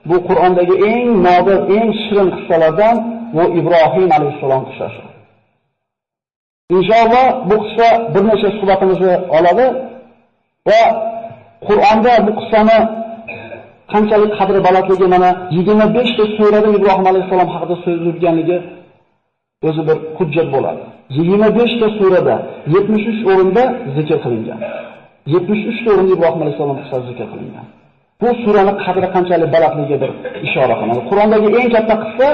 bu Qur'ondagi eng nodir, eng shirin qissalardan bu Ibrohim alayhissalom qissasi. Inshaalloh bu qissa bir necha suhbatimizni oladi va Qur'onda bu qissani qanchalik qadri balandligi mana 25 ta surada Ibrohim alayhissalom haqida so'zlanganligi o'zi bir hujjat bo'ladi. 25 ta surada 73 o'rinda zikr qilingan. 73 ta o'rinda Ibrohim alayhissalom qissasi zikr qilingan. Bu suraning qadri qanchalik balandligiga bir ishora qiladi. Qur'ondagi eng katta qissa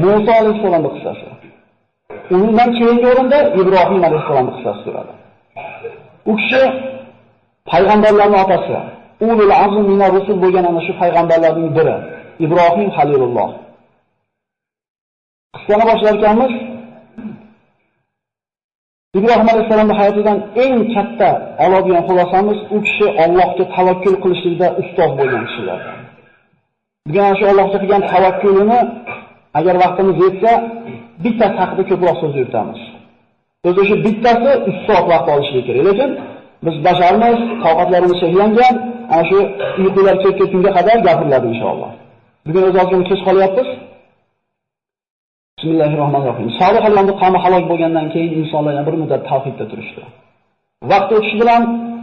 Musa alayhissalomning qissasi. Undan keyingi o'rinda Ibrohim alayhissalomning qissasi turadi. U kishi payg'ambarlarning otasi, ulul azm minar rusul bo'lgan ana shu payg'ambarlarning biri, Ibrohim Halilulloh. Qissani boshlar ekanmiz. Ibrohim alayhissalomning hayotidan eng katta oladigan xulosamiz u kishi Allohga tavakkul qilishlikda ustoz bo'lgan kishilardan. Bugun ana shu Allohga qilgan tavakkulini agar vaqtimiz yetsa bittasi haqida ko'proq so'z yuritamiz. O'zi shu bittasi 3 soat vaqt olishi kerak. Lekin biz basharmiz, toqatlarimiz cheklangan, ana shu uyqular kelib ketgunga qadar gapiriladi inshaalloh. Bugun o'zimizga kech qolyapmiz. Bismillahirrohmanirrohim. Solih Allohning qavmi halok bo'lgandan keyin insonlar yana bir muddat tavhidda turishdi. Vaqt o'tishi bilan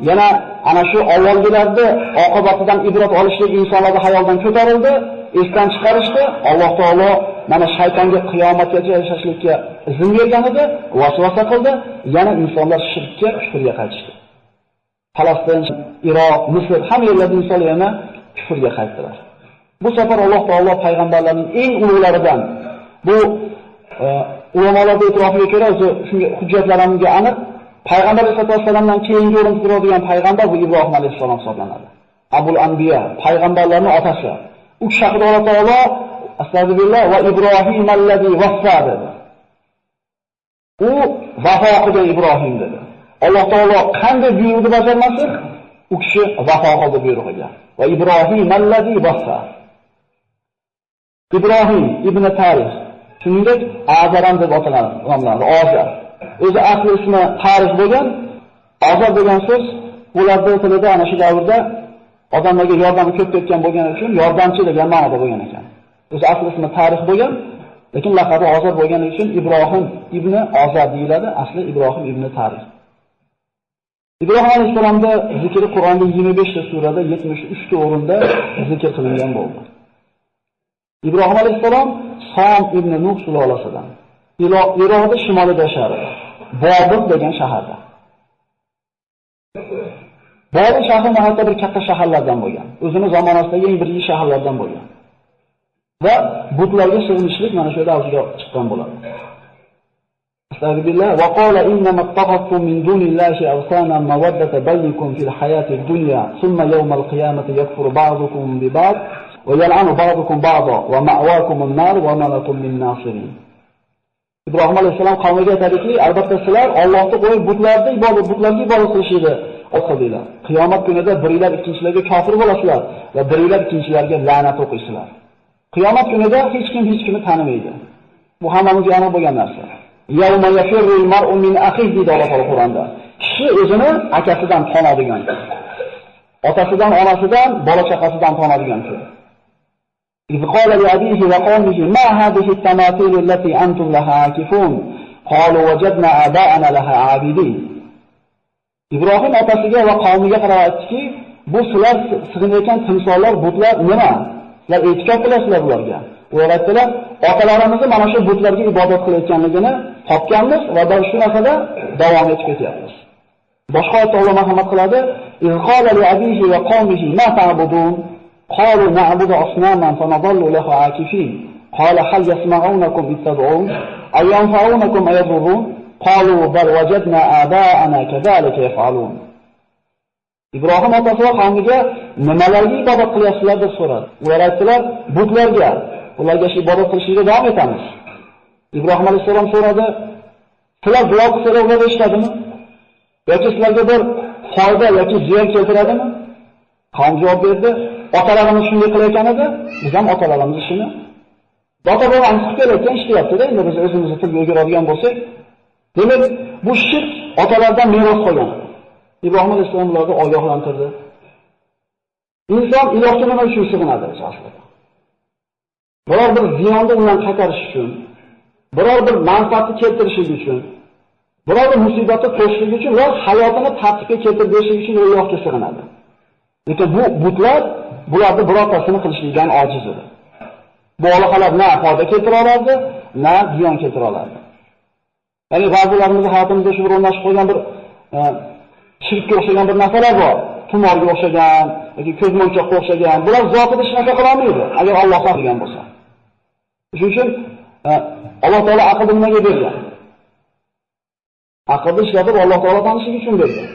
yana ana shu avvalgilarni oqibatidan ibrat olishlik insonlarning hayoldan ko'tarildi, esdan chiqarishdi. Alloh taolo mana shaytonga qiyomatgacha yashashlikka izn bergan edi, vasvasa qildi, yana insonlar shirkka, kufrga qaytishdi. Falastin, Iroq, Misr hamma yerlarda insonlar yana kufrga qaytdilar. Bu safar Alloh taolo payg'ambarlarning eng ulug'laridan bu ulamolar e'tirofiga ko'ra o'zi shunga hujjatlarimga aniq payg'ambar sollallohu alayhi vasallamdan keyingi o'rinda turadigan payg'ambar bu Ibrohim alayhissalom hisoblanadi. Abul Anbiya, payg'ambarlarning otasi. U kishi haqida Alloh taolo astagfirullah va Ibrohim allazi vaffa dedi. U vafo qilgan Ibrohim dedi. Alloh taolo qanday buyruqni bajarmasin, u kishi vafo qildi buyrug'iga. Va Ibrohim allazi vaffa. Ibrohim ibn Tarix, shuningdek Azaram deb nomlanadi. Ozar. O'zi asli ismi Tarix bo'lgan. Ozar degan so'z ularning tilida ana shu davrda odamlarga yordam ko'p ketgan bo'lgani uchun yordamchi degan ma'noda bo'lgan ekan. O'zi asli ismi Tarix bo'lgan, lekin laqabi Ozar bo'lgani uchun Ibrohim ibn Ozar deyiladi. Asli Ibrohim ibn Tarix. Ibrohim alayhissalomning zikri Qur'onda 25 ta surada 73 ta o'rinda zikr qilingan bo'ldi. Ibrohim alayhissalom Som ibn Nuh sulolasidan. Iroqning shimolida yashardi. Bobil degan shaharda. Bobil shahri nihoyatda bir katta shaharlardan bo'lgan. O'zining zamonasidagi eng birinchi shaharlardan bo'lgan. Va butlarga sig'inishlik mana shu davrga chiqqan bo'ladi. Astagfirullah va qala innama taqattum min dunillahi awsana mawaddata baynikum fil hayatid dunya thumma yawmal qiyamati yakfuru ba'dukum bi ba'd va yal'anu ba'dukum ba'da va ma'wakum an-nar va ma lakum min nasirin. Ibrohim alayhissalom qavmiga aytadiki, albatta sizlar Allohni qo'yib butlarga ibodat qilishni o'qidinglar. Qiyomat kunida biringlar ikkinchilarga kofir bo'lasizlar va biringlar ikkinchilarga la'nat o'qiysizlar. Qiyomat kunida hech kimni tanimaydi. Bu hammamizga aniq bo'lgan narsa. Yawma yafirul mar'u min akhihi deydi Alloh taolo Qur'onda. Kishi o'zini akasidan tonadigan. Otasidan, onasidan, bola chaqasidan tonadigan kun. إذ قال لأبيه وقومه ما هذه التماثيل التي أنتم لها عاكفون قالوا وجدنا آباءنا لها عابدين. İbrahim otasiga va qavmiga qarab aytdiki, bu sizlar sig'inayotgan timsollar, butlar nima? Sizlar e'tikof qilasizlar bularga. Ular aytdilar, otalarimizni mana shu butlarga ibodat qilayotganligini topganmiz va shu narsada davom etib ketyapmiz. Boshqa oyatda Alloh marhamat qiladi, إذ قال لأبيه وقومه ما تعبدون قالوا نعبد أصناما فنظل لها عاكفين قال هل يسمعونكم إذ تدعون أو ينفعونكم أو يضرون قالوا بل وجدنا آباءنا كذلك يفعلون. İbrahim otasi va qavmiga nimalarga ibodat qilyapsizlar deb so'radi. Ular aytdilar, butlarga. Ularga ibodat qilishga davom etamiz. Ibrohim alayhissalom so'radi, sizlar duo qilsalar ular eshitadimi? Yoki sizlarga bir foyda yoki ziyon keltiradimi? Qavm javob berdi, otalarimiz shunday qilayotgan edi, biz ham otalarimiz ishini ota-bobomiz qilib kelayotgan ishlayapti-da, endi biz o'zimizni tilga o'giradigan bo'lsak, demak, bu shirk otalardan meros qolgan. Ibrohim alayhissalom ularni ogohlantirdi. Inson ilohga nima uchun sig'inadi aslida? biror bir ziyonni undan qaytarish uchun, biror bir manfaatni keltirish uchun, biror bir musibatni qo'shishlik uchun va hayotini tartibga keltirib berish uchun Allohga sig'inadi. Lekin bu butlar bularni birortasini qilishlikdan ojiz edi. Bu aloqalar na foyda keltira oladi, na ziyon keltira oladi. Ya'ni ba'zilarimiz hayotimizda shu bir o'rnashib qolgan bir shirkka o'xshagan bir narsalar bor. Tumorga o'xshagan yoki ko'zmonchoqqa o'xshagan. Bular zotida hech narsa qila olmaydi, agar Alloh xohlagan bo'lsa. Shuning uchun Alloh taolo aqlni nimaga bergan? Aqlni ishlatib Alloh taolo tanishlik uchun bergan.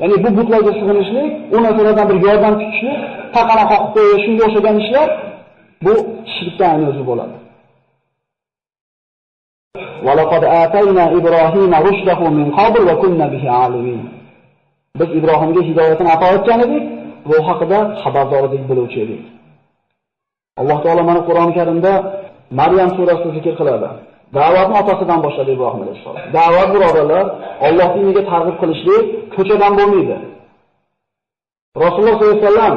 Ya'ni bu butlarga sig'inishlik, u narsalardan bir yordam kutishlik, taqana qoqib qo'yish, shunga o'xshagan ishlar bu shirkdan o'zi bo'ladi. Va laqad atayna Ibrohima rushdahu min qabl va kunna bihi alimin. Biz Ibrohimga hidoyatini ato etgan edik, bu haqida xabardor edik, biluvchi edik. Alloh taolo mana Qur'oni Karimda Maryam surasida zikr qiladi. Da'vatni otasidan boshladi Ibrohim alayhisalom. Da'vat birodarlar, Alloh diniga targ'ib qilishlik ko'chadan bo'lmaydi. Rasululloh sollallohu alayhi vasallam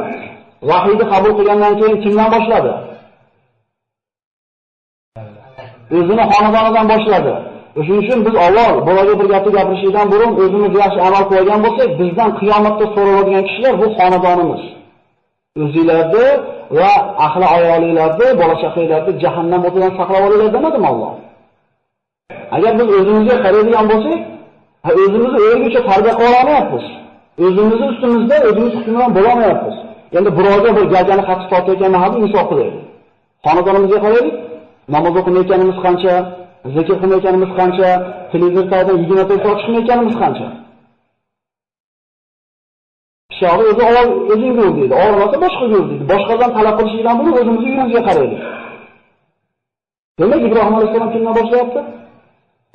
vahiyni qabul qilgandan keyin kimdan boshladi? O'zini xonadonidan boshladi. Shuning uchun biz avval birovga bir gapni gapirishdan burun o'zimiz yaxshi amal qilgan bo'lsak, bizdan qiyomatda so'raladigan kishilar bu xonadonimiz. O'zingizlarni va ahli ayolinglarni, bola chaqanglarni jahannam o'tidan saqlab olinglar demadimi Alloh? Agar biz o'zimizga qaraydigan bo'lsak, o'zimizni o'rgicha tarbiya qila olmayapmiz. O'zimizni ustimizda o'zimiz hukmron bo'la olmayapmiz. Endi birovga bir gazani qattiq tortayotgan mahal insof qilaylik. Xonadonimizga qaraylik, namoz o'qimayotganimiz qancha, zikr qilmayotganimiz qancha, televizorda 24 soat chiqmayotganimiz qancha. Sho'g'i o'zi o'zingga o'z deydi, og'rimasa boshqaga o'z deydi. Boshqadan talab qilishdan burun o'zimizning uyimizga qaraylik. Demak, Ibrohim alayhisalom kimdan boshlayapti?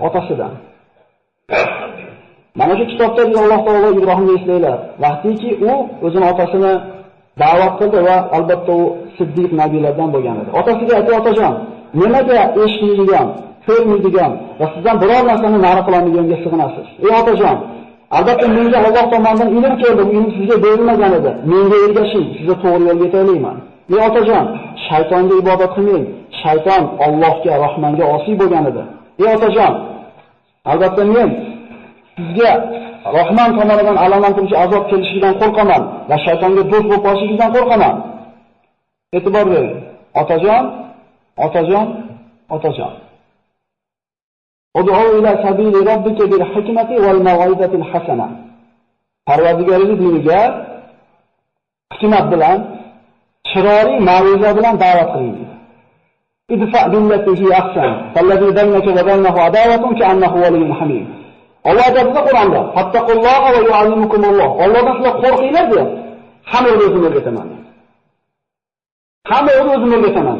Otasidan. Mana shu kitobda Alloh taolo Ibrohimni eslaylar. Vaqtiki u o'zini otasini da'vat qildi va albatta u siddiq nabiylardan bo'lgan edi. Otasiga aytdi: "Otajon, nimaga eshitmaydigan, ko'rmaydigan va sizdan biror narsani nari qilolmaganiga sig'inasiz? Ey otajon, albatta menga Alloh tomonidan ilm keldi, bu ilm sizga berilmagan edi. Menga ergashing, sizga to'g'ri yo'lga yetalayman. Ey otajon, shaytonga ibodat qilmang. Shayton Allohga, Rahmonga osiy bo'lgan edi. Ey otajon, albatta men sizga Rahmon tomonidan alamlantiruvchi azob kelishidan qo'rqaman va shaytonga do'st bo'lib qolishingizdan qo'rqaman." E'tibor bering. Otajon, otajon, otajon. Ud'u ila sabili robbika bil hikmati wal maw'izatil hasana. Parvardigorining diniga hikmat bilan, chiroyli ma'ruza bilan da'vat qiling. Idfa billati hi ahsan, fallazi baynaka va baynahu adawatun ka'annahu waliyyun hamim. Alloh aytadi Qur'onda: "Fattaqulloha va yu'allimukumulloh." Allohdan sizlar qo'rqinglar deb, hamma o'zini o'rgataman. Hamma o'zini o'rgataman.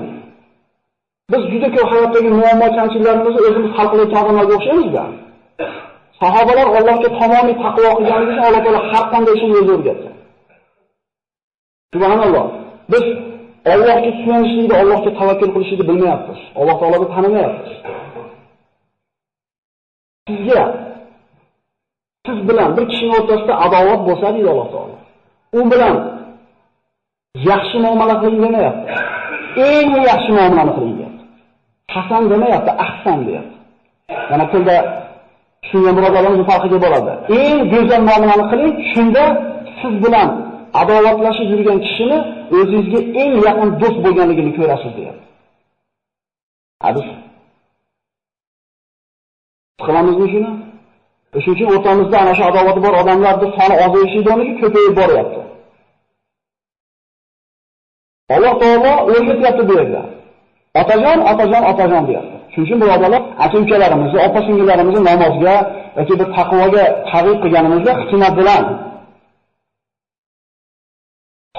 Biz juda ko'p hayotdagi muammo kamchiliklarimizni o'zimiz hal qilayotgan odamlarga o'xshaymiz-da. Sahobalar Allohga tamomiy taqvo qilganligi uchun Alloh taolo har qanday ishni o'zi o'rgatdi. Subhanalloh. Biz Allohga suyanishlikni, Allohga tavakkul qilishni bilmayapmiz. Alloh taoloni tanimayapmiz. Siz bilan bir kishining o'rtasida adovat bo'lsa, deydi Alloh taolo, u bilan yaxshi muomala qiling demayapti. Eng yaxshi muomalani qiling deyapti. Hasan demayapti, ahsan deyapti. Yana tilda tushungan birodarlarimiz farqiga bo'ladi. Eng go'zal muomalani qiling, shunda siz bilan adovatlashib yurgan kishini o'zingizga eng yaqin do'st bo'lganligini ko'rasiz deyapti. Hadis. Qilamizmi shuni? Shuning uchun o'rtamizda ana shu adovati bor odamlarning soni ozayishidan ko'payib boryapti. Alloh taolo o'rgatyapti bu yerda. Otajon, otajon, otajon deyapti. Shuning uchun birodarlar, aka-ukalarimizni, opa-singillarimizni namozga yoki bir taqvoga targ'ib qilganimizda hikmat bilan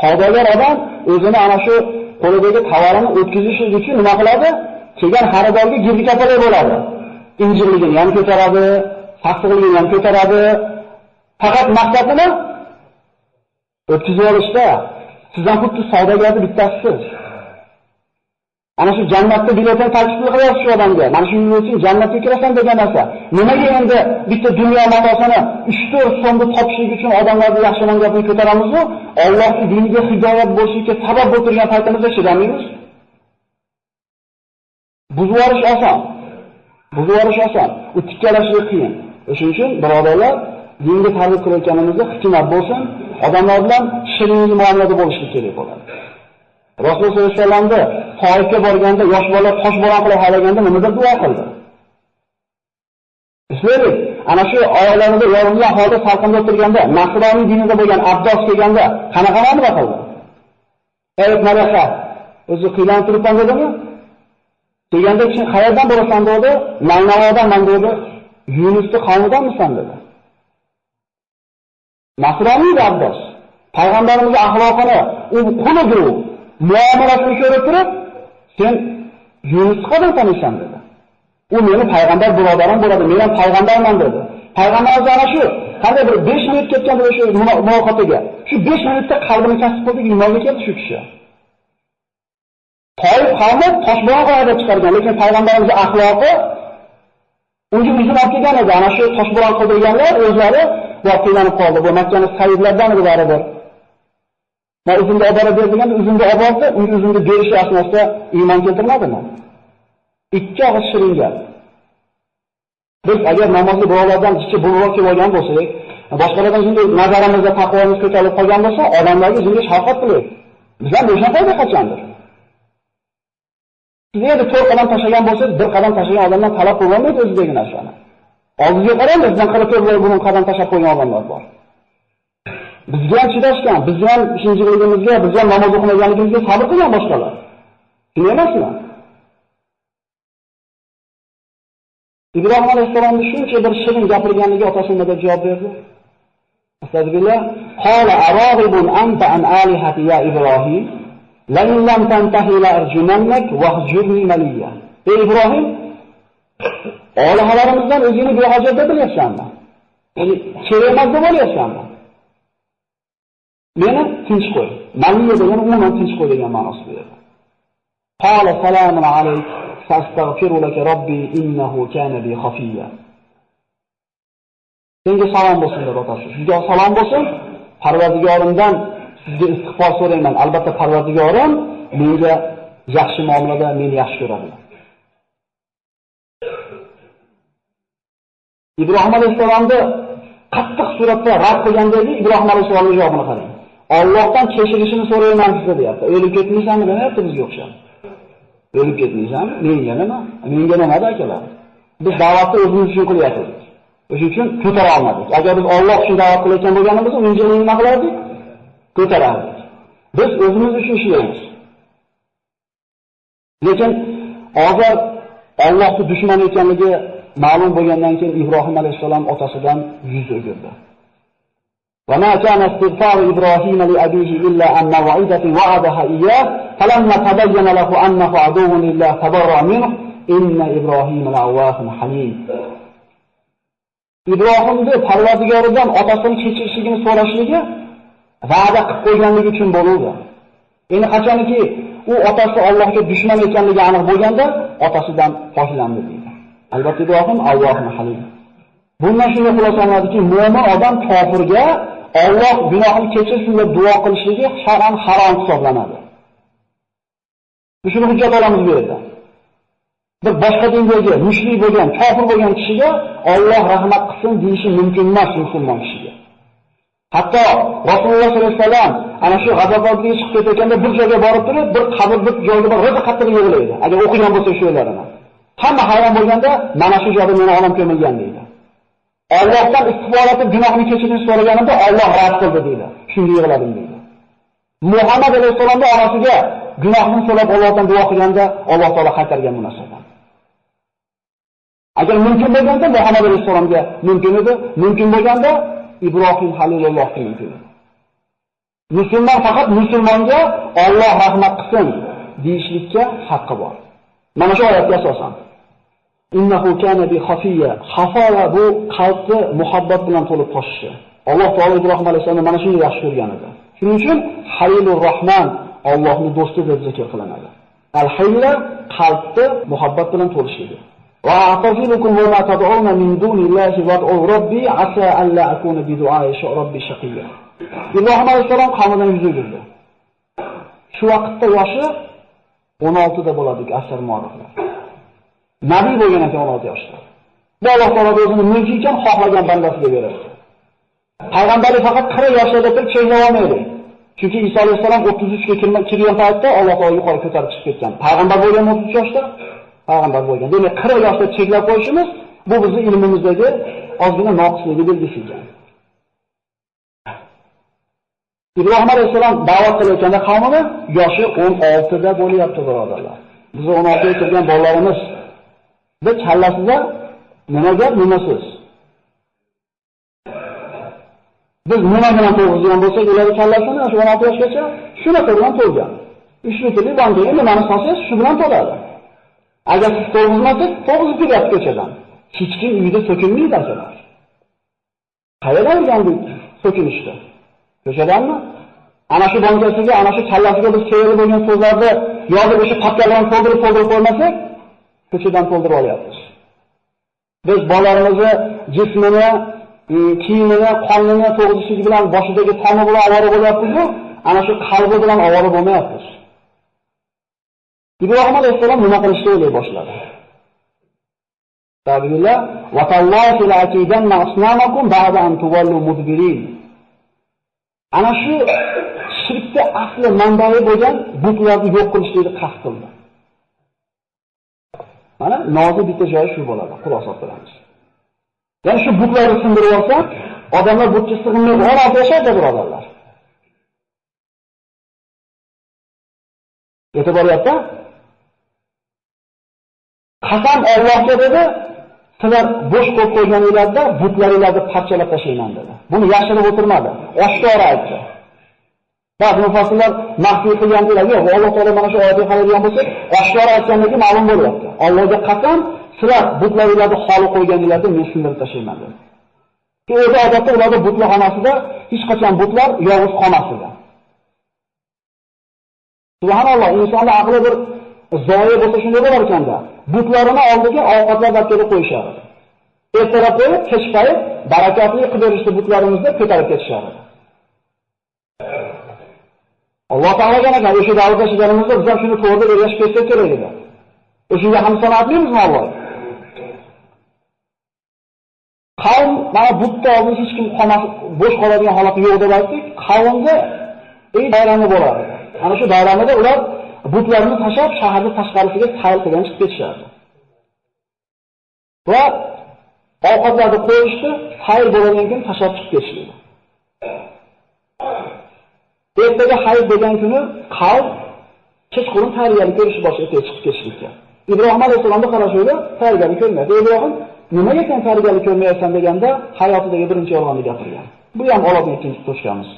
savdogar odam o'zini ana shu qo'lidagi tovarini o'tkazish uchun nima qiladi? Kelgan xaridorga girdi kapalak bo'ladi. Injirligini ham ko'taradi, sassiqligini ham ko'taradi. Faqat maqsad nima? O'tkazib olishda. Sizdan xuddi savdogarning bittasisiz. Ana shu jannatda biletini taklif qilyapsiz shu odamga. Mana shu uchun jannatga kirasan degan narsa. Nimaga endi bitta dunyo matosini 3-4 so'mda topishlik uchun odamlarga yaxshiman gapni ko'taramiz-ku? Allohning diniga hidoyat bo'lishiga sabab bo'lib turgan paytimizda chidamaymiz. Buzib yuborish oson. Buzib yuborish oson. U tikkalashlik qiyin. Shuning uchun birodarlar, dinga targ'ib qilayotganimizda hikmat bo'lsin, odamlar bilan shirin muomalada bo'lishlik kerak bo'ladi. Rasululloh sollallohu alayhi vasallamda Toifga borganda yosh bola toshbo'ron qilib haydaganda nimadir duo qildi. Eslaylik, ana shu oyoqlarida yorilgan holda salqinda o'tirganda, Nasroniy dinida bo'lgan Abdos kelganda qanaqa muomala qildi? Ey malaka, o'zi qiynalib turibman dedimi? Kelganda kishi qayerdan bo'lasan dedi? Naynavodanman dedi. Yunusning qavmidanmisan dedi. Nasroniy Abdos. Payg'ambarimizning axloqini, u qulidir u. Muomalasini ko'rib turib, sen Yunusni qanday taniysan dedi. U meni payg'ambar birodarim bo'ladi, men ham payg'ambarman dedi. Payg'ambarimiz ana shu qanday bir 5 minut ketgan bo'lsa shu muloqotiga. Shu 5 minutda qalbini kasb qildi, iymonga keldi shu kishi. Toyib qavmi toshbo'ron qo'yib chiqargan, lekin payg'ambarimizning axloqi unga uzun olib kelgan edi. Ana shu toshbo'ron qildirganlar o'zlari voqelanib qoldi. Bu Makkaning sayyidlaridan edi baribir. Ma uzunga obora bergan, uzunga obordi, unga uzunga berish asnosida iymon keltirmadimi? Ikki og'iz shirin gap. Biz agar namozli birovlardan ichki burroq kelib olgan bo'lsak, boshqalardan shunday nazarimizda taqvomiz ko'tarilib qolgan bo'lsa, odamlarga shunday shafqat qilaylik. Bizlar bo'shab qo'ydik qachondir. Siz endi 4 qadam tashlagan bo'lsangiz, 1 qadam tashlagan odamdan talab qilolmaysiz o'zidagi narsani. Oldinga qarang, bizdan 44 burun qadam tashlab qo'ygan odamlar bor. Bizga ham chidashgan, bizni ham shinjiligimizga, biz ham namoz o'qimaganligimizga sabr qilgan boshqalar. Shunday emasmi? Ibrohim alayhisolamning shuncha bir shirin gapirganligiga otasi nima deb javob berdi? Astagfirullah. Qala aragibun anta an alihati ya Ibrohim, la in lam tantahi la arjumannak wahjurni maliya. Ey Ibrohim, olihalarimizdan o'zingni behojat deb bilyapsanmi? Ya'ni kerak emas deb o'ylayapsanmi? Meni tinch qo'y. Maliya degan umuman tinch qo'y degan ma'nosida edi. Qala salamun alayk. Astaghfiru laka robbi innahu kana bi khafiya. Senga salom bo'lsin deb otasi. Sizga salom bo'lsin. Parvardigorimdan sizga istig'for so'rayman. Albatta Parvardigorim menga yaxshi muomalada meni yaxshi ko'radi. Ibrohim alayhisolamni qattiq suratda rad qilgandagi Ibrohim alayhisolamning javobini qarang. Allohdan kechirishini so'rayman sizga deyapti. O'lib ketmaysanmi demayapti bizga o'xshab. O'lib ketmaysanmi? Menga nima? Menga nima akalar? Biz da'vatni o'zimiz uchun qilyapmiz. O'shuning uchun ko'tara olmadik. Agar biz Alloh uchun da'vat qilayotgan bo'lganimizda, unga nima qilardik? Ko'tarardik. Biz o'zimiz uchun ishlaymiz. Lekin hozir Allohning dushmani ekanligi ma'lum bo'lgandan keyin Ibrohim alayhisalom otasidan yuz o'girdi. وما كان استغفار إبراهيم لأبيه إلا عن موعدة وعدها إياه فلما تبين له أنه عدو لله تبرأ منه إن إبراهيم لأواه حليم. İbrahim'de Parvardigoridan otasini kechirishligini so'rashligi va'da qilib qo'yganligi uchun bo'ldi. Endi qachonki u otasi Allohga dushman ekanligi aniq bo'lganda otasidan foydalandi deydi. Albatta Ibrohim Allohni halim. Bundan shunday xulosalanadiki, mo'min odam kofirga Alloh gunohini kechirsin deb duo qilishligi shar'an harom hisoblanadi. Shuni hujjat olamiz bu yerda. Bir boshqa dindagi, mushrik bo'lgan, kofir bo'lgan kishiga Alloh rahmat qilsin deyishi mumkin emas musulmon kishiga. Hatto Rasululloh sollallohu alayhi vasallam ana shu g'azotga chiqib ketayotganda bir joyga borib turib, bir qabr bir joyga borib ro'za qattiq yig'laydi. Agar o'qigan bo'lsa shu yerlarni. Hamma hayron bo'lganda, mana shu joyda meni olam ko'milgan deydi. Allohdan istig'for etib gunohni kechirishni so'raganimda Alloh rad qildi deydi. Shunga yig'ladim deydi. Muhammad alayhisolamning onasiga gunohni so'rab Allohdan duo qilganda Alloh taolo qaytargan bu narsadan. Agar mumkin bo'lganda Muhammad alayhisolamga mumkin edi, mumkin bo'lganda Ibrohim Halilullohga mumkin edi. Musulmon faqat musulmonga Alloh rahmat qilsin deyishlikka haqqi bor. Mana shu oyatga asosan innahu kana bi khafiya. Xafola bu qalbni muhabbat bilan to'lib toshishi. Alloh taolo Ibrohim alayhisolamni mana shunday yaxshi ko'rgan edi. Shuning uchun Halilur Rahman Allohning do'sti deb zikr qilinadi. Al-Hayla qalbni muhabbat bilan to'lishligi. Va atazilukum va ma tad'una min dunillahi wad'u robbi asa an la akuna bi du'ai robbi shaqiyya. Ibrohim alayhisolam qavmidan yuz o'girdi. Shu vaqtda yoshi 16 da bo'ladi asar muoriflar. nabiy bo'lgan ekan 16 yoshda. Bu Alloh taolo o'zini mulki ekan xohlagan bandasiga beradi. Payg'ambarlik faqat 40 yoshda turib cheklab olmaydi. Chunki Iso alayhisalom 33 ga kirgan paytda Alloh taolo yuqori ko'tarib chiqib ketgan. Payg'ambar bo'lgan 33 yoshda payg'ambar bo'lgan. Demak 40 yoshda cheklab qo'yishimiz bu bizning ilmimizdagi ozgina noqisligi belgisi ekan. Ibrohim alayhisalom da'vat qilayotganda qavmini yoshi 16 da bo'lyapti, birodarlar. Biz 16 ga kirgan bolalarimiz biz kallasida nima gap, nima so'z? Biz nima bilan to'g'izgan bo'lsak, ularning kallasini shu 16 yoshgacha shunaqa bilan to'lgan. 3 litrli bankaga nimani solsangiz shu bilan to'ladi. Agar siz to'g'izmasangiz, to'g'izib ketyapti ko'chadan. Hech kim uyda so'kinmaydi akalar. Qayerdan o'rgandik so'kinishni? Ko'chadanmi? Ana shu bankasiga, ana shu kallasiga biz kerak bo'lgan so'zlarni yozib o'sha papkalarni to'ldirib qo'ymasak, ko'chadan to'ldirib olyapmiz. Biz bolalarimizni jismini, kiyimini, qonini to'g'rishligi bilan boshidagi toni bilan ovora bo'lyapmiz-ku, ana shu qalbi bilan ovora bo'lmayapmiz. Ibrohim alayhisalom nima qilishni o'ylay boshladi. Tabiiylar va tallahi la aqidanna asnamakum ba'da an tuwallu mudbirin. Ana shu shirkda asli manbai bo'lgan butlarni yo'q qilishni qasd qildi. Mana nozik bitta joyi shu bo'ladi, xulosa qilamiz. Ya'ni shu butlarni sindirib olsa, odamlar butga sig'inmaydi, orada yashaydi, birodarlar. E'tiboryapti? Qasam Allohga dedi, sizlar bo'sh qo'yib qo'yganinglarda butlaringlarni parchalab tashlayman dedi. Buni yashirib o'tirmadi, oshkora aytdi. Ba'zi mufassirlar maxfiy qilgan deyiladi. Yo'q, Alloh taolo mana shu oyatga qaraydigan bo'lsak, oshkora aytganligi ma'lum bo'lyapti. Allohga qasam, sizlar butlaringlarni xoli qo'yganinglarda men sindirib tashlayman dedi. O'zi odatda ularning butlarxonasida hech qachon butlar yolg'iz qolmasdi. Subhanalloh, insonning aqli bir zoya bo'lsa shunday bo'lar ekanda. Butlarini oldiga ovqatlar daftarga qo'yishardi. Ertalab qo'yib, kech payt barakatli qilib berishdi butlarimizni ko'tarib ketishardi. Alloh taologa ekan o'sha davrda yashaganimizda biz ham shuni to'g'ri yashab ketsak kerak edi. O'shunga ham sanoatlimizmi Alloh? Qavm mana butda oldi hech kim qolmas, bo'sh qoladigan holati yo'q deb aytdik. Qavmga bayrami bo'ladi. Ana shu bayramda ular butlarni tashlab shaharning tashqarisiga sayr qilgan chiqib ketishardi. Va ovqatlarni qo'yishdi, sayr bo'ladigan kun tashlab chiqib ketishdi. Ertaga hayit degan kuni qavm kechqurun tayyorgarlik ko'rish boshlab chiqib ketishdi. Ibrohim alayhisolamga qarashuvda tayyorgarlik ko'rmadi. Ibrohim nimaga sen tayyorgarlik ko'rmayapsan deganda hayotidagi birinchi yolg'onni gapirgan. Bu ham Allohning ikkinchi to'shqamiz.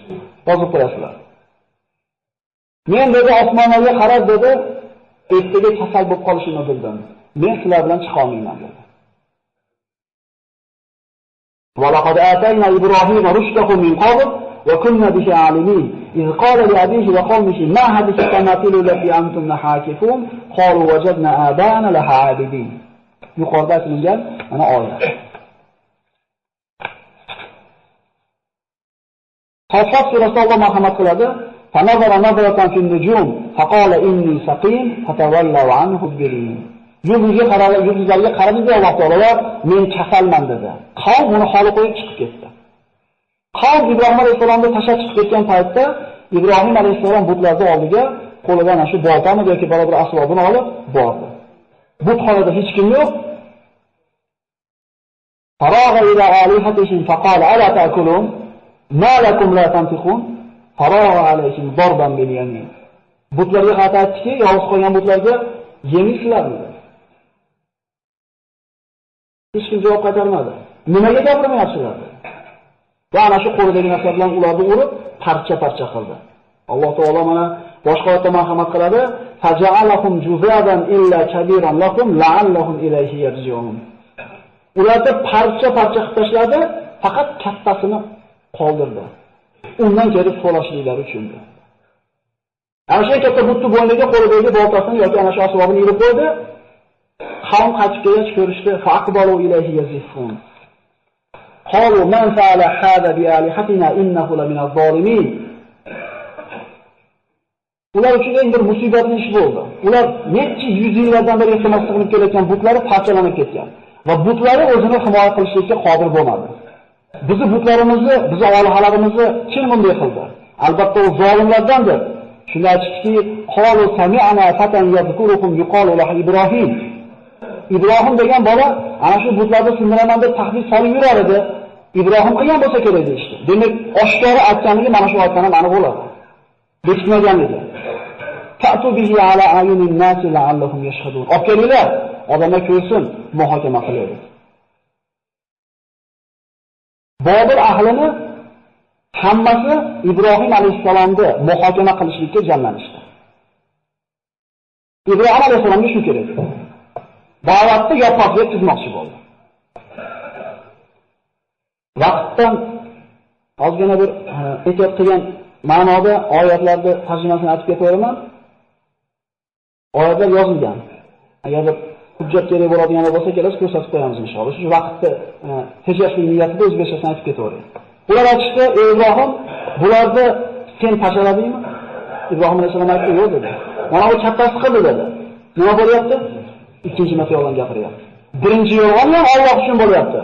Yozib qo'yasizlar. Men dedi osmonlarga qarab dedi, ertaga kasal bo'lib qolishimni bildim. Men sizlar bilan chiqa olmayman dedi. Va laqad atayna Ibrohima rushdahu min qabl va kunna bihi alimin. إذ قال لأبيه وقومه ما هذه التماثيل التي أنتم حاكفون قالوا وجدنا آباءنا لها عابدين. yuqorida aytilgan mana oyat. Qasas surasida Alloh marhamat qiladi. فنظر نظرة في النجوم فقال إني سقيم فتولوا عنه مدبرين. Yulduzlarga qaradi Alloh taolo, men kasalman dedi. Qavm uni holi qo'yib chiqib ketdi. Qavm Ibrohim alayhisolamni tashlab chiqib ketgan paytda Ibrohim alayhisalom butlarning oldiga qo'lidan shu boltani yoki boshqa bir asbobini olib bordi. Butxonada hech kim yo'q. Faragha ila alihatihim faqala ala ta'kulun ma lakum la tantiqun faragha alayhim darban bil yamin. Butlarga qaytdiki, yolg'iz qolgan butlarga yemisizlarmi? Hech kim javob qaytarmadi. Nimaga gapirmayapsizlar? Va ana shu qo'lidagi narsa bilan ularni urib, parcha-parcha qildi. Alloh taolo mana boshqa oyatda marhamat qiladi: "Faja'alahum juzadan illa kabiran lakum la'allahum ilayhi yarji'un." Ularni parcha-parcha qilib tashladi, faqat kattasini qoldirdi. Undan kelib so'rashliklari uchun. Ana shu katta butni bo'yniga qo'lidagi boltasini yoki ana shu asbobini ilib qo'ydi. Qavm qaytib kelgach ko'rishdi, faqbalu ilayhi yazifun. قالوا من فعل هذا بآلهتنا إنه لمن الظالمين. Ular uchun eng bir musibatli ish bo'ldi. Ular necha yuz yillardan beri iltimos qilib kelayotgan butlari parchalanib ketgan va butlari o'zini himoya qilishga qodir bo'lmadi. Bizi butlarimizni, bizi olihalarimizni kim bunday qildi? Albatta u zolimlardandir. Shunda aytishki, "Qalu sami'na fatan yadhkurukum yuqalu lahu Ibrohim." Ibrohim degan bola ana shu butlarni sindiraman deb tahdid solib yurar edi. Ibrohim qilgan bo'lsa kerak deydi. Demak, oshkora aytganligi mana shu oyatdan aniq bo'ladi. Bekitmaganligi. Ta'tu bihi ala ayunin nas la'allahum yashhadun. Okelinglar, odamlar ko'rsin, muhokama qilaylik. Bobil ahlini hammasi Ibrohim alayhisalomni muhokama qilishlikka jamlanishdi. Ibrohim alayhisalomga shu kerak. Da'vatni yopiqga tuzmoqchi bo'ldi. Vaqtdan ozgina bir ehtiyot qilgan ma'noda oyatlarni tarjimasini aytib ketaman. Oyatlar yozilgan. Agar bir hujjat kerak bo'ladigan bo'lsa, kelasiz ko'rsatib qo'yamiz inshaalloh. Shu vaqtda tejashli niyatida o'zbekchasini aytib ketaveraylik. Ular aytishdi, "Ey Ibrohim, bularni sen tashaladingmi?" Ibrohim alayhisalom aytdi, "Yo'q" dedi. "Mana bu kattasi qildi" dedi. Nima bo'lyapti? Ikkinchi marta yolg'on gapiryapti. Birinchi yolg'on ham Alloh uchun bo'lyapti.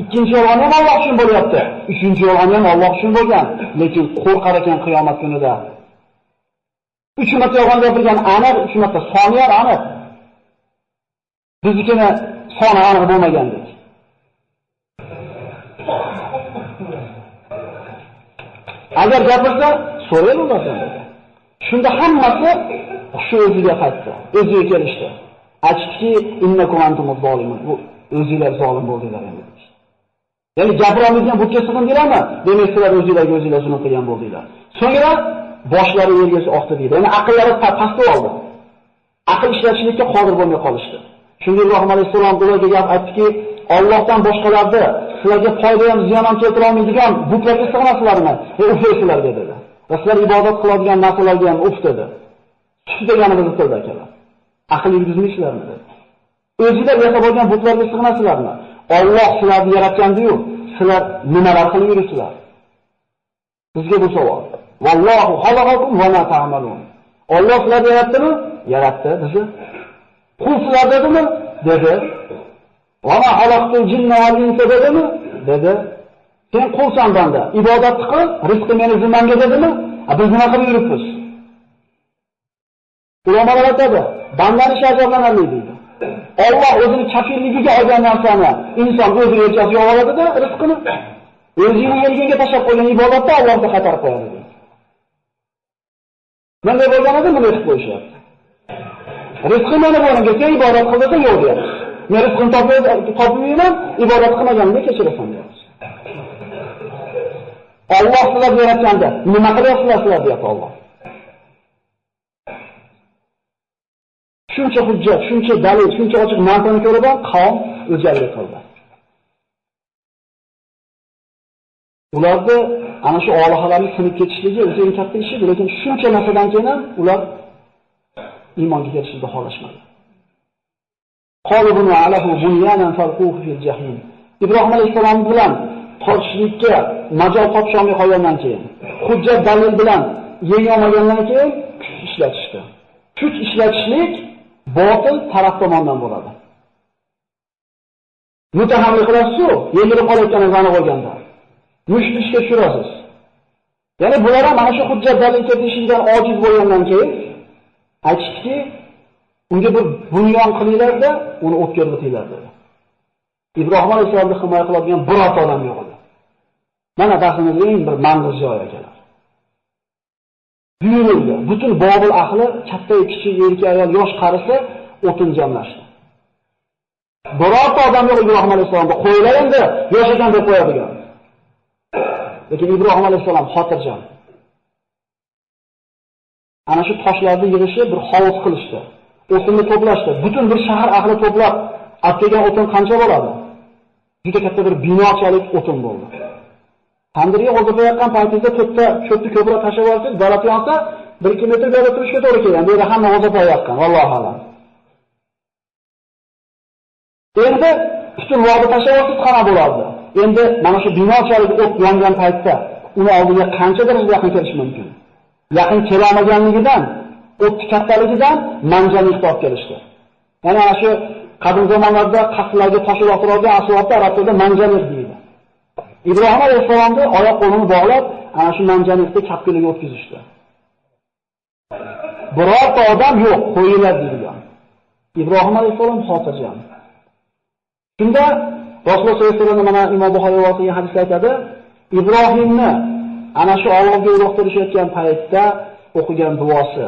Ikkinchi yolg'on ham Alloh uchun bo'lyapti. Uchinchi yolg'on ham Alloh uchun bo'lgan, lekin qo'rqar ekan qiyomat kunida. 3 marta yolg'on gapirgan aniq, 3 marta soni ham aniq. Biznikini soni aniq bo'lmagandek. Agar gapirsa, so'raylik ulardan. Shunda hammasi shu o'ziga qaytdi. O'ziga kelishdi. Aytdiki, "Innakum antumuz zolimun." Bu o'zingizlar zolim bo'ldinglar endi. Ya'ni gapirolmagan butga sig'indinglarmi? Demak, sizlar o'zingizlarga o'zingizlar zulm qilgan bo'ldinglar. So'ngra boshlari yerga oqdi deydi. Ya'ni aqllari pastga oldi. Aql ishlatishlikka qodir bo'lmay qolishdi. Shunda Ibrohim alayhisalom ularga gap aytdiki, "Allohdan boshqalarni sizlarga foyda ham ziyon ham keltira olmaydigan butlarga sig'inasizlarmi? Uflaysizlarga" dedi. Va sizlar ibodat qiladigan narsalarga ham uf dedi. Shu deganimizni tilda akalar. Aql yurgizmaysizlarmi dedi. O'zingizlar yasab olgan butlarga sig'inasizlarmi? Alloh sizlarni yaratgandi-yu, sizlar nimalar qilib yuribsizlar? Bizga bu savol. Vallohu xalaqakum va ma ta'malun. Alloh sizlarni yaratdimi? Yaratdi bizni. Qul sizlar dedimi? Dedi. Va ma xalaqtul jinna val insa dedimi? Dedi. Sen qulsan banda, ibodat qil, rizqi meni zimmamga dedimi? Biz nima qilib yuribmiz? Ulamolar aytadi, bandani shajoblanarli deydi. Alloh o'zini kafirligiga olgan narsani inson o'z rejasiga oladi-da, rizqini o'zining yerga tashlab qo'ygan ibodatni Allohga qaytarib qo'yadi deydi. Bunday bo'lganida buni aytib qo'yishyapti. Rizqi meni bo'limga sen ibodat qil desa yo'q deyapti. Men rizqini topmayman, ibodat qilmaganimni kechirasan deyapti. Alloh sizlarni yaratganda nima qilyapsizlar deyapti Alloh. Shuncha hujjat, shuncha dalil, shuncha ochiq mantiqni ko'rib ham qavm o'jarlik qildi. Ularda ana shu olihalarning sinib ketishligi o'zi eng katta ish edi, lekin shuncha narsadan keyin ham ular iymonga kelishni xohlashmadi. Qalbun alahu bunyanan falquhu fil jahim. Ibrohim alayhisalom bilan tortishlikka majol topsholmay qolgandan keyin, hujjat dalil bilan yengolmagandan keyin kuch ishlatishdi. Kuch ishlatishlik botil taraf tomonidan bo'ladi. Mutahamlik qilasiz-ku, yengilib qolayotganingizni aniq bo'lganda. Mushk ishga tushirasiz. Ya'ni bular ham mana shu hujjat dalil keltirishdan ojiz bo'lgandan keyin aytishdiki, unga bir bunyon qilinglar-da, uni o'tkir qitinglar dedi. Ibrohim alayhisalomni himoya qiladigan birorta odam yo'q edi. Mana bahsimizning eng bir manzil joyi ekanlar. Buyurildi. Butun Bobil ahli, katta, kichik, erkak, ayol, yosh, qarisi o'tin jamlashdi. Birorta odam yo'q Ibrohim alayhisalomga qo'ylar endi, yosh ekan deb qo'yadigan. Lekin Ibrohim alayhisalom xotirjam. Ana shu toshlarni yig'ishib bir hovuz qilishdi. O'tinni to'plashdi. Butun bir shahar ahli to'plab, olgan o'tin qancha bo'ladi? Juda katta bir binochalik o'tin bo'ldi. Tandirga qo'zg'ayotgan paytingizda to'rtta cho'pni ko'proq tashlab olsangiz, dalati yonsa 1-2 metr berib turishga to'g'ri keladi. Bu yerda hamma qo'zg'ayotgan, vallohu alam. Endi butun vodi tashlab olsangiz qana bo'lardi. Endi mana shu binochalik o't yongan paytda uni oldiga qancha darajada yaqin kelish mumkin? yaqin kelamaganligidan, o'tni kattaligidan manjani olib kelishdi. Ya'ni ana shu qadim zamonlarda qasrlarga tosh uloqtiradigan asbobda arab tilida manjaniq deydi. Ibrohim alayhisolamni oyoq qo'lini bog'lab, ana shu manjaniqni kapkiliga o'tkazishdi. Birorta odam yo'q, qo'yiladi deydigan. Ibrohim alayhisolam xotirjam. Shunda Rasululloh sollallohu alayhi vasallam mana Imom Buxoriy rivoyat qilgan hadisda aytadi, Ibrohimni ana shu Allohga uloqtirishayotgan paytda o'qigan duosi: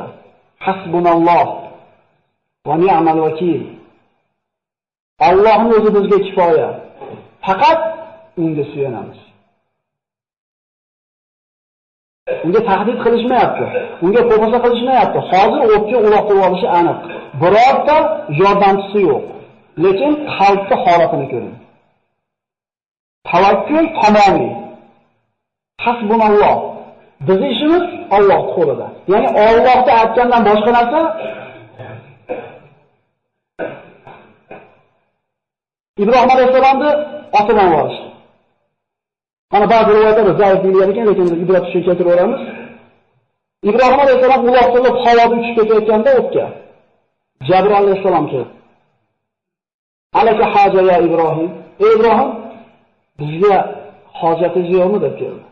Hasbunalloh va ni'mal vakil. Allohning o'zi bizga kifoya. Faqat unga suyanamiz. Unga tahdid qilishmayapti, unga qo'pasa qilishmayapti. Hozir o'tga uloqtirib olishi aniq. Birorta yordamchisi yo'q. Lekin qalbning holatini ko'ring. Tavakkul tamomiy. Hasbunalloh. Bizning ishimiz Allohning qo'lida. Ya'ni Allohga aytgandan boshqa narsa Ibrohim alayhisolamni otidan borishdi. Mana ba'zi rivoyatlarda zaif deyilgan ekan, lekin ibrat uchun keltiraveramiz. Ibrohim alayhisolam uloqtirib havoda uchib ketayotganda o'tga Jabroil alayhisolam keldi. Alaka haja ya Ibrohim. Ey Ibrohim, bizga hojatingiz yo'qmi deb keldi.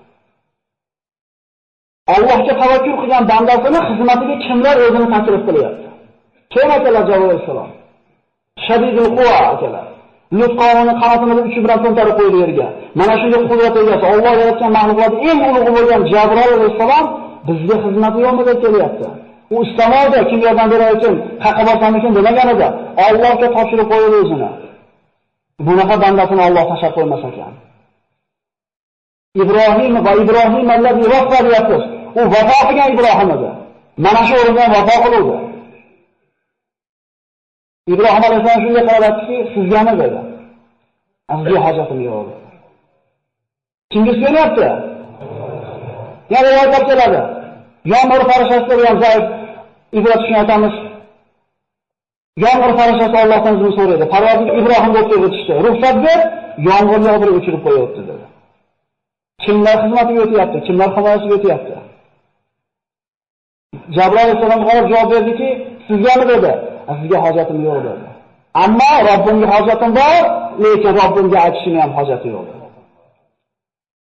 Allohga tavakkul qilgan bandasini xizmatiga kimlar o'zini taklif qilyapti? Kim akalar Jabroil alayhisolam? Shadidul quva akalar. Lut qavmini qanotini uchi bilan to'ntarib qo'ydi yerga. Mana shunga qudrat egasi, Alloh yaratgan mahluqotning eng ulug'i bo'lgan Jabroil alayhisolam bizga xizmati yo'qmi deb kelyapti. U istamoqda kim yordam berar ekan, qayerga borsam ekan demaganida, Allohga topshirib qo'ydi o'zini. Bunaqa bandasini Alloh tashlab qo'ymas ekan. Ibrohim va Ibrohim allazi vafa deyapsiz. U vafo qilgan Ibrohim edi. Mana shu o'rinda vafo qildi. Ibrohim alayhisolam shunga qarabki, sizga nima dedi? Sizga hojatim yo'q. Kimga so'rayapti? Yana rivoyat keladi. Yomg'ir farishtalari ham zaif ibrat uchun aytamiz. Yomg'ir farishtalari Allohdan izn so'raydi. Parvardigor Ibrohimga o'tib ruxsat ber, yomg'irni yog'dirib o'chirib qo'yapti dedi. Kimlar xizmatiga o'tyapti, kimlar himoyasiga o'tyapti? Jabroil alayhisolam javob berdiki, sizga nima dedi? Sizga hojatim yo'q dedi. Ammo Robbimga hojatim bor, lekin Robbimga aytishim ham hojati yo'q dedi.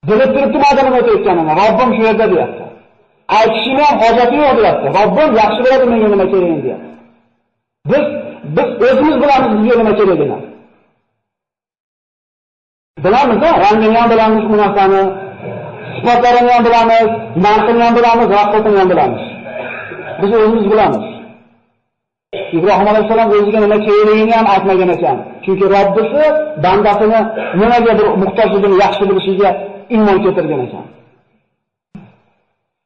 Bilib turibdi ma'lum o'tayotganini, Robbim shu yerda deyapti. Aytishim ham hojati yo'q deyapti. Robbim yaxshi biladi menga nima kerakligini deyapti. Biz o'zimiz bilamiz bizga nima kerakligini. Bilamiz-a? Rangini ham bilamiz bu narsani, sifatlarini ham bilamiz, narxini ham bilamiz, raqobatini ham bilamiz. Biz o'zimiz bilamiz. Ibrohim alayhisolam o'ziga nima kerakligini ham aytmagan ekan. Chunki Robbisi bandasini nimaga bir muhtojligini yaxshi bilishiga iymon keltirgan ekan.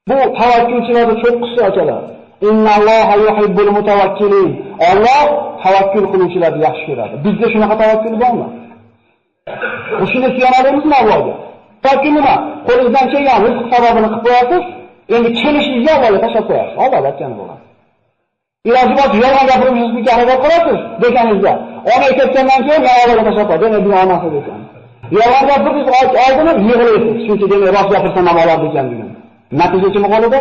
Bu tavakkulchilarning cho'qqisi akalar. Innalloha yuhibbul mutawakkilin. Alloh tavakkul qiluvchilarni yaxshi ko'radi. Bizda shunaqa tavakkul bormi? Shuni suyanadimizmi Allohga? Tavakkul nima? Qo'lingizdan kelgan rizq sababini qilib qo'yasiz, endi kelishingizga Allohga tashlab qo'yasiz. Alloh aytgani bo'ladi. Iloji bo'lsa yolg'on gapirishingizga harakat qilasiz deganingizda, ona ketgandan keyin Allohga tashlab qo'yadi, demak bu onasi ekan. Yolg'on gapiringiz oldini yig'laysiz, chunki demak rost gapirsam ham oladi ekan degan. Natija nima qoladi?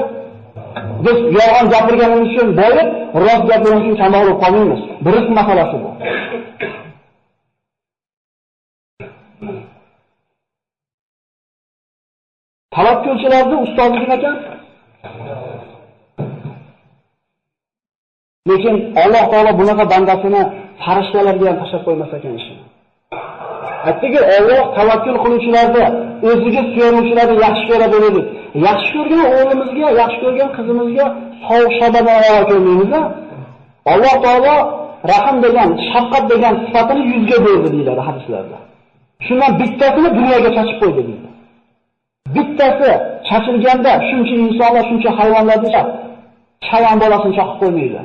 Biz yolg'on gapirganimiz uchun boyib, rost gapirganimiz uchun kambag'al qolmaymiz. Bu rizq masalasi bu. Tavakkulchilarning ustozligi ekan. Lekin Alloh taolo bunaqa bandasini farishtalarga ham tashlab qo'ymas ekan ishini. Aytdiki, Alloh tavakkul qiluvchilarni, o'ziga suyanuvchilarni yaxshi ko'radi dedi. Yaxshi ko'rgan o'g'limizga, yaxshi ko'rgan qizimizga savob-shabodan aro ko'rmaymiz-a? Alloh taolo rahim degan, shafqat degan sifatini yuzga berdi deyiladi hadislarda. Shundan bittasini dunyoga chachib qo'ydi deydi. Bittasi chachilganda shuncha insonlar, shuncha hayvonlarni chayon bolasini chaqib qo'ymaydi.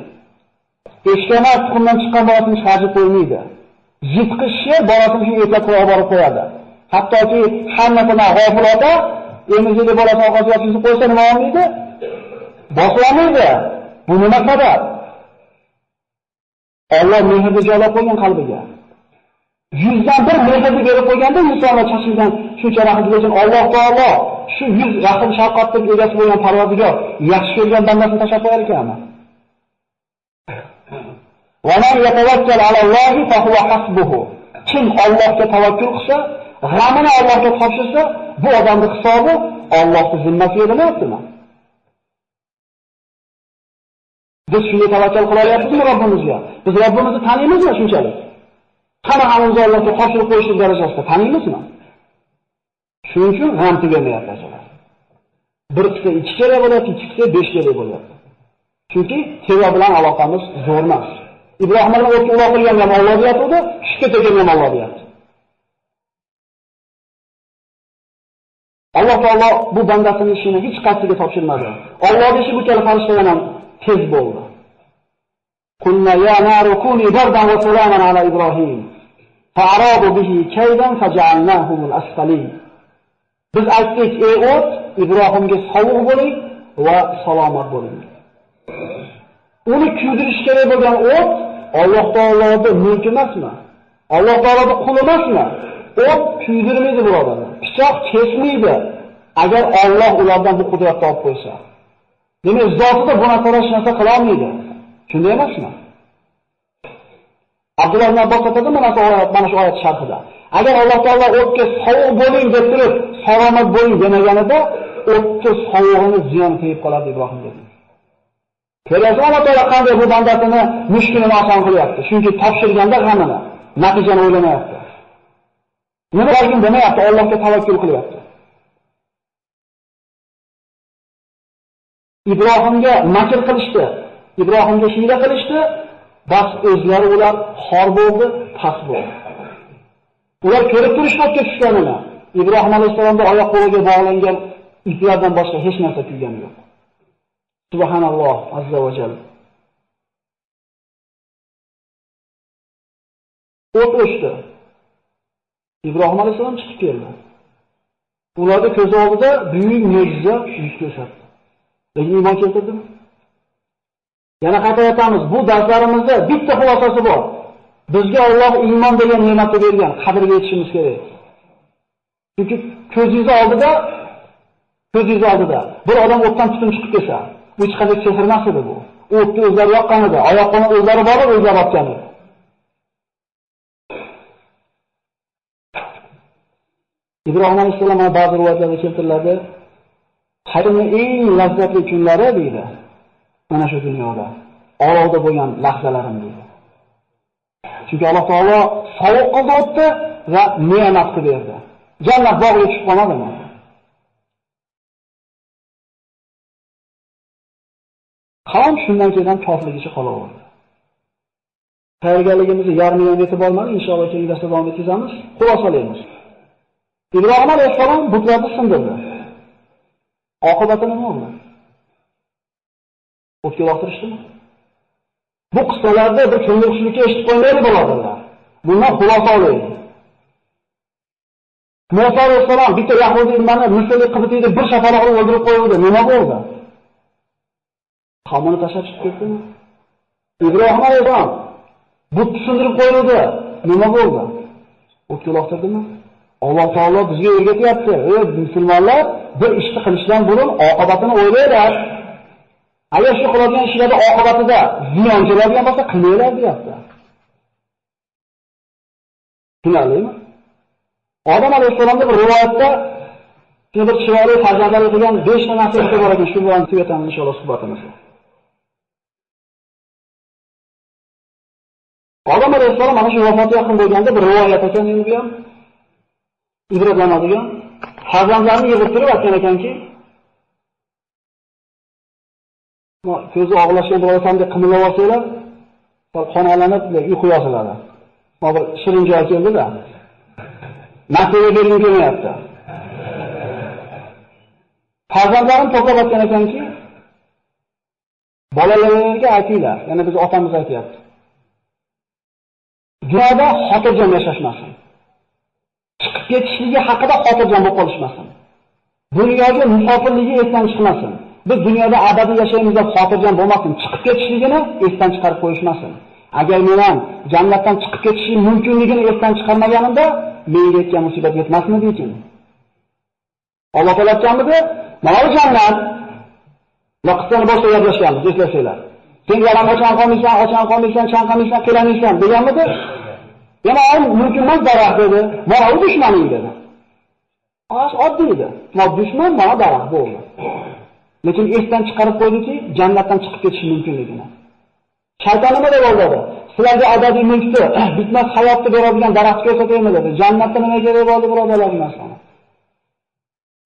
Eshkana tuxumdan chiqqan bolasini chiqarib qo'ymaydi. Yitqish sher bolasini shu etlab qo'yib borib qo'yadi. Hattoki hammasini g'ofil ota emizili bolasini orqasiga tushirib qo'ysa nima olmaydi? Boslamaydi. Bu nima sabab? Alloh mehrni joylab qo'ygan qalbiga. 100 dan bir mehrni berib qo'yganda insonlar chachilgan shuncha rahmat uchun Alloh taolo shu 100 yaqin shafqatning egasi bo'lgan Parvardigor yaxshi ko'rgan bandasini tashlab qo'yar ekanmi? Va man yatawakkal alallohi fa huwa hasbuhu. Kim Allohga tavakkul qilsa, g'amini Allohga topshirsa, bu odamning hisobi Allohning zimmasiga emasmi? Biz shunga tavakkal qilayapmizmi Robbimizga? Biz Robbimizni tanimizmi shunchalik? Qani hammamiz Allohga topshirib qo'yishlik darajasida tanimizmi? Shuning uchun g'am tugamayapti asosan. Bir qilsa 2 kerak bo'ladi, 2 qilsa 5 kerak bo'ladi. Chunki teva bilan aloqamiz zo'r emas. Ibrohim bilan o'tib uloqilgan ham Alloh deyapti, tushga tegan ham Alloh deyapti. Alloh taolo bu bandasining ishini hech qaysiga topshirmadi. Alloh ishi bu kabi farishtalar ham tez bo'ldi. Qulna ya naru kuni bardan va salaman ala Ibrohim. Fa'aradu bihi kaydan faj'alnahum al-asfalin. Biz aytdik, ey o't, Ibrohimga sovuq bo'ling va salomat bo'ling. Uni kuydirish kerak bo'lgan o't Alloh taoloning mulki emasmi? Alloh taoloning quli emasmi? O't kuydirmaydi birodarlar. Pichoq kesmaydi agar Alloh ulardan bu qudratni olib qo'ysa. Demak, zotida bu narsa qila olmaydi. Shunday emasmi? Abdulloh ibn Abbos aytadi, mana shu oyat sharhida. Agar Alloh taolo o'tga sovuq bo'ling deb turib, salomat bo'ling demaganida, o'tga sovug'ini ziyon qilib qoladi Ibrohimga. Ko'rasiz, Alloh taolo qanday bu bandasini mushkulini oson qilyapti. Chunki topshirganda g'amini, natijani o'ylamayapti. Nima qilgan demayapti, Allohga tavakkul qilyapti. Ibrohimga makr qilishdi, Ibrohimga hiyla qilishdi, bas o'zlari ular xor bo'ldi, past bo'ldi. Ular ko'rib turishdi o'tga tushganini. Ibrohim alayhisolamning oyoq qo'liga bog'langan iplardan boshqa hech narsa tuygani yo'q. Subhanalloh azza va jalla. O't o'chdi. Ibrohim alayhisolam chiqib keldi. Ularning ko'z oldida buyuk mo'jiza yuz ko'rsatdi. Lekin iymon keltirdimi? Yana qaytayotamiz, bu darslarimizda bitta xulosasi bor. Bizga Alloh iymon degan ne'matni bergan, qadriga yetishimiz kerak. Chunki ko'zingiz oldida bir odam o'tdan tutun chiqib kelsa, bu hech qanday sehr emas edi bu. O'tni o'zlari yoqqan edi, oyoqlarni o'zlari borib, o'zlari otgan edi. Ibrohim alayhisolamning ba'zi rivoyatlarda keltiriladi, hayotning eng lazzatli kunlari deydi. Mana shu dunyoda olovda bo'lgan lahzalarim deydi. Chunki Alloh taolo sovuq qildi o'tdi va ne'mat qilib berdi. Jannat bog'iga tushib qolmadimi? Qavm shundan keyin kofirligicha qolaverdi. Tayyorgarligimizni yarmiga yetib olmadi, inshaalloh keyingi darsda davom etamiz. Xulosalaymiz. Ibrohim alayhisalom butlarni sindirdi. Oqibati nima bo'ldi? O'tga uloqtirishdimi? Bu qissalarda bir ko'ngilxushlikka eshitib qo'ymaydi birodarlar. Bundan xulosa olaylik. Musa alayhisalom bitta yahudiy nimani Misrlik qibtiyni bir shafaloq qilib o'ldirib qo'ydi. Nima bo'ldi? Qavmini tashlab chiqib ketdimi? Ibrohim alayhisalom but tushuntirib qo'ydi. Nima bo'ldi? O'tga uloqtirdimi? Alloh taolo bizga o'rgatyapti. Ey musulmonlar, bir ishni qilishdan burun oqibatini o'ylaylar. Agar shu qiladigan ishlarda oqibatida ziyon keladigan bo'lsa, qilmaylar deyapti. Tushunarlimi? Odam alayhisolamning bir rivoyatda bir chiroyli farzandlar qilgan 5 ta nasihati bor ekan, shu bilan tugatamiz inshaalloh suhbatimizni. Odam alayhisolam mana shu vafot yaqin bo'lganda bir rivoyat ekan, endi bu ham ibratlanadigan. Farzandlarini yig'ib turib aytgan ekanki, ko'zi og'lashgan birodamga qimillab olsanglar, xonalanib uyqu yosiladi. Mana bir shirin joy keldi-da. Nasiba bergim kelmayapti. Farzandlarim to'plab aytgan ekanki, bolalaringizga aytinglar, yana biz otamiz aytayapti. Dunyoda xotirjam yashashmasin. Chiqib ketishligi haqida xotirjam bo'lib qolishmasin. Dunyoga musofirligi esdan chiqmasin. Biz dunyoda abadiy yashaymiz deb xotirjam bo'lmasin. Chiqib ketishligini esdan chiqarib qo'yishmasin. Agar men ham jannatdan chiqib ketishim mumkinligini esdan chiqarmaganimda, menga yetgan musibat yetmasmidi ekan? Alloh taolo aytganmidi? Mana bu jannat. Vaqtdan boshqa gaplashganmiz, eslasanglar. Sen yaram ochgan qolmaysan, chanqamaysan, qilamaysan deganmidi? Yana mumkin emas daraxt dedi. Mana u dushmaning dedi. Oddiy edi. Mana dushman mana daraxt bo'ldi. Lekin esdan chiqarib qo'ydiki, jannatdan chiqib ketish mumkinligini. Shayton nima deb o'yladi? Sizlarga abadiy mulkni, bitmas hayotni beradigan daraxt ko'rsataymi dedi. Jannatda nima kerak bo'ldi birodarlar narsani?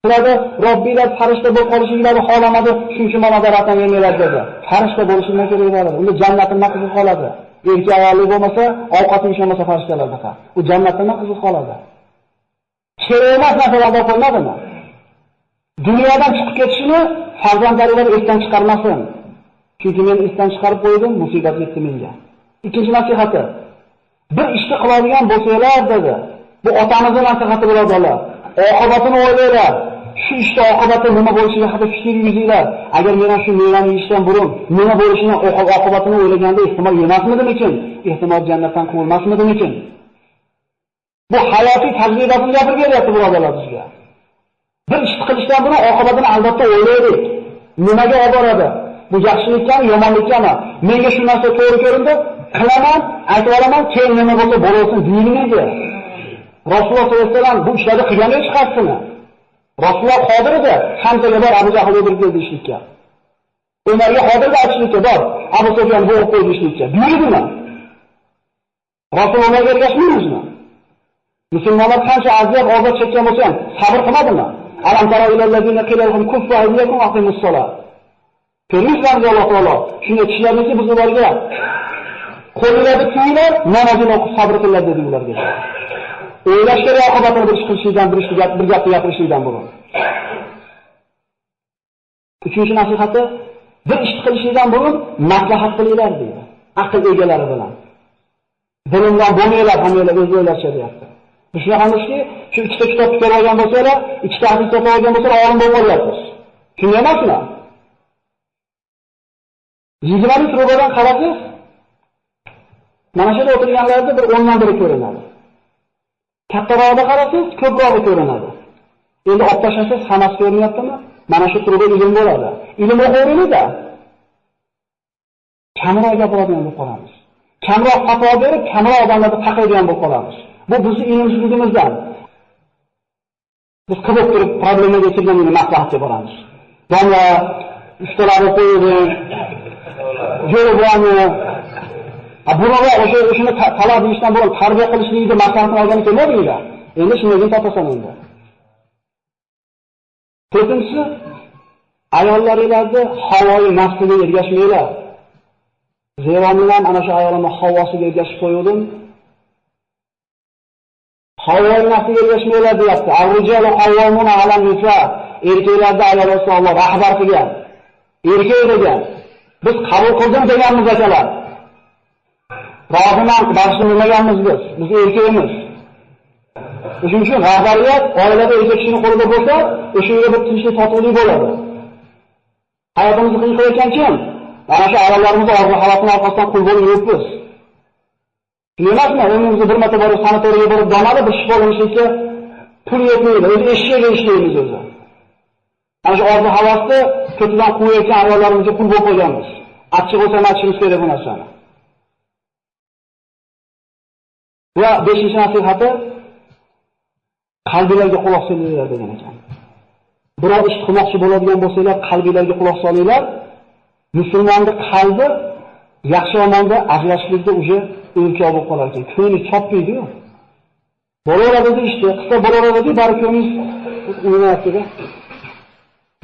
Sizlarga Robbinglar farishta bo'lib qolishingizni xohlamadi, shuning uchun mana daraxtdan yemanglar dedi. Farishta bo'lishinglar kerak bo'ladi. Unda jannatda nima qiziq qoladi? Erkak ayolli bo'lmasa, ovqating ishlamasa farishtalarda. U jannatda nima qiziq qoladi? Kerak emas narsalarga qo'ymadimi? Dunyodan chiqib ketishini farzandlaringiz esdan chiqarmasin. Chunki men esdan chiqarib qo'ydim, musibat yetdi menga. Ikkinchi nasihati. Bir ishni qiladigan bo'lsanglar dedi. Bu otamizning nasihati birodarlar. Oqibatini o'ylaylar. Shu ishda oqibati nima bo'lishiga haqida fikr yuringlar. Agar men shu mevani yeyishdan burun nima bo'lishini oqibatini o'ylaganda ehtimol yemasmidim-ekin? Ehtimol jannatdan quvilmasmidim-ekin? Bu hayotiy tajribasini gapirib beryapti birodarlar bizga. Bir ish qilishdan burun oqibatini albatta o'ylaylik. Nimaga olib boradi? Bu yaxshilikmi, yomonlikmi? Menga shu narsa to'g'ri ko'rindi, qilaman, aytib olaman, keyin nima bo'lsa bo'lasin deyilmaydi. Rasululloh sollallohu alayhi vasallam bu ishlarni qilgani chiqarsini. Rasululloh qodir edi, Hamzaga bor Abu Jahl o'ldirib keldi ishlikka. Umarga qodir edi aytishlikka bor, Abu Sufyon bo'g'ib qo'ydi ishlikka. Buyurdimi? Rasulullohga ergashmaymizmi? Musulmonlar qancha aziyat ozod chekkan bo'lsa ham sabr qilmadimi? Alam tara ilal ladina qila lahum kuffu aydiyakum aqimus solat. Ko'rmizlarmi Alloh taolo? Shunday kishilarniki biz ularga qo'llarni kiyinglar, namozini o'qib sabr qilinglar dedi ularga. O'ylash kerak oqibatini bir ish qilishdan, bir gapni gapirishdan burun. Uchinchi nasihati, bir ish qilishdan burun maslahat qilinglar deydi. Aql egalari bilan. Bilimdan bo'lmanglar, hammalar o'z o'ylashga deyapti. Shunaqa emaski, shu ikkita kitob ko'rib olgan bo'lsalar, ikkita hadis o'qib olgan bo'lsalar, olim bo'lib olyapsiz. Shunday emasmi? 20 rubodan qarasangiz, mana shu yerda o'tirganlarda bir 10 dan biri ko'rinadi. Kattaroqda qarasangiz, ko'proq ko'rinadi. Endi olib tashlasangiz, hammasi ko'rinyaptimi? Mana shu turda ilm bo'ladi. Ilm o'qiymizda. Kamroq gapiradigan bo'lib qolamiz. Kamroq fatvo berib, kamroq odamlarni taqaydigan bo'lib qolamiz. Bu bizning ilmsizligimizdan. Biz qilib turib problemaga kelganini maslahatga boramiz. Domla ustalarni qo'ying, jo'raboni, bunaqa o'shani talab qilishdan burun tarbiya qilishlikni maslahatini olgan kelmadinglar. Endi shunday topasan endi. To'rtinchisi, ayollaringizni havoyi nafsiga ergashmanglar. Zero men ana shu ayolimni havosiga ergashib qo'ydim. Havoyi nafsiga ergashmanglar deyapti. Ar-rijalu qawwamuna 'alan nisa. Erkaklarni ayol Alloh rahbar qilgan. Erkak degan. Biz qabul qildim deganmiz akalar. Roziman qarshi nemaganmiz biz? Biz erkakmiz. Shuning uchun rahbariyat oilada erkak kishining qo'lida bo'lsa, o'sha yerda bir tinchlik totuvlik bo'ladi. Hayotimizni qiyin qilayotgan kim? Mana shu ayollarimiz orzu havosining orqasidan qul bo'lib yuribmiz. Shunday emasmi? O'zimizni bir marta borib sanatoriyaga borib domadi bir shifolanishlikka pul yetmaydi. O'zi eshikka ishlaymiz o'zi. Ana shu orzu havosni ko'tidan quvayotgan ayollarimizga qul bo'lib qo'yganmiz. Achchiq bo'lsa ham aytishimiz kerak bu narsani. Va 5-nasihati qalbingizga quloq solinglar degan ekan. Biror ish qilmoqchi bo'ladigan bo'lsanglar, qalbingizga quloq solinglar. Musulmonning qalbi yaxshi yomonda ajrashishlikda o'sha o'lchov bo'lib qolar ekan. Ko'ngli chopmaydi-ku. Bo'laveradi ishda, qilsa bo'laveradi, bari ko'nglingiz uyg'onadi.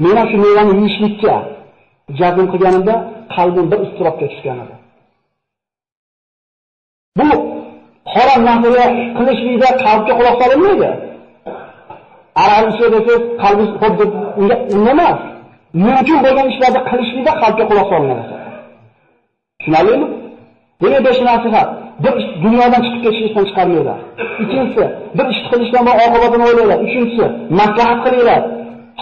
Men shu mevani yeyishlikka jazm qilganimda qalbim bir iztirobga tushgan edi. Bu harom narsaga qilishlikda qalbga quloq solinmaydi. Aral ishga desiz, qalbingiz xuddi unga emas. Mumkin bo'lgan ishlarni qilishlikda qalbga quloq solinadi. Tushunarlimi? Buni 5-nasihat. Bir ish dunyodan chiqib ketishdan chiqarmaydi. Ikkinchisi, bir ish qilishdan va oqibatini o'ylaylar. Uchinchisi, maslahat qilinglar.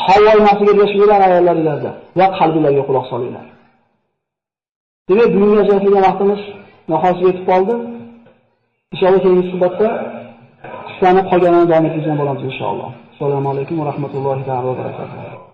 Havoyi nafsiga ergashinglar ayollaringizga va qalbingizga quloq solinglar. Demak, bugunga ajratilgan vaqtimiz nihoyasiga yetib qoldi. İnşallah keyingi suhbatda qisqani qolganini davom ettirgan bo'lamiz inshaalloh. Assalomu alaykum va rahmatullohi va barakatuh.